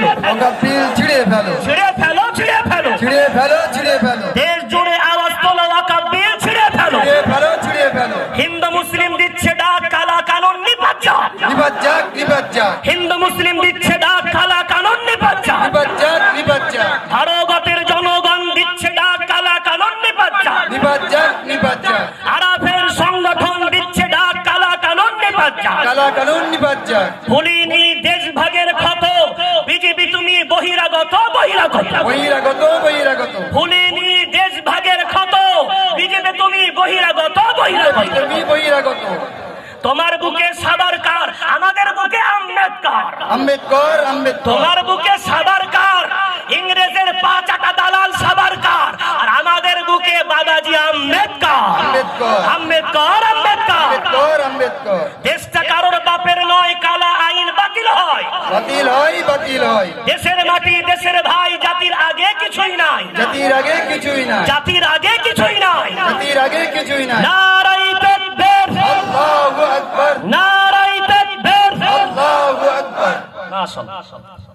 ফেলো, ওয়াকাবিল ছিঁড়ে ফেলো, ছিঁড়ে ফেলো, ছিঁড়ে ফেলো, ছিঁড়ে ফেলো, ছিঁড়ে ফেলো, দেশ জুড়ে আওয়াজ তোলো, ওয়াকাবিল ছিঁড়ে ফেলো। ছিঁড়ে ফেলো, ছিঁড়ে ফেলো। হিন্দু মুসলিম দিচ্ছে ডাক, কালা কানুন নিপাত যাক, নিপাত যাক, নিপাত যাক, হিন্দু মুসলিম দিচ্ছে ডাক, কালা কানুন নিপাত যাক, নিপাত যাক, নিপাত যাক, ভারতের জনগণ দিচ্ছে ডাক, কালা কানুন নিপাত যাক, নিপাত যাক, নিপাত যাক, আরাফের সংগঠন দিচ্ছে ডাক, কালা কানুন নিপাত যাক। কালা কানুন নিপাত যাক। ভুলিনি দেশ ভাগের ক্ষত, বিজেপি তুমি বহিরাগত, বহিরাগত, বহিরাগত, বহিরাগত, ভুলিনি দেশ ভাগের ক্ষত, বিজেপি তুমি বহিরাগত, বহিরাগত। তুমি বহিরাগত। তোমার বুকে সাবারকার, আমাদের বুকে আম্বেদকর, আম্বেদকর, আম্বেদকর, তোমার বুকে সাবারকার, ইংরেজের পা চাটা দালাল সাবারকার, আর আমাদের বুকে বাবাজি আম্বেদকর, আম্বেদকর, আম্বেদকর, আম্বেদকর। আম্বেদকর, আম্বেদকর। দেশটা কারোর বাপের নয়, কালা আইন বাতিল হয়, বাতিল হয়, বাতিল হয়। দেশের মাটি, দেশের ভাই, জাতির আগে কিছুই নাই, জাতির আগে কিছুই নাই, জাতির আগে কিছুই নাই। জাতির আগে কিছুই নাই। নারাই তাকবীর, আল্লাহু আকবার, নারাই তাকবীর, আল্লাহু আকবার। মাশাআল্লাহ।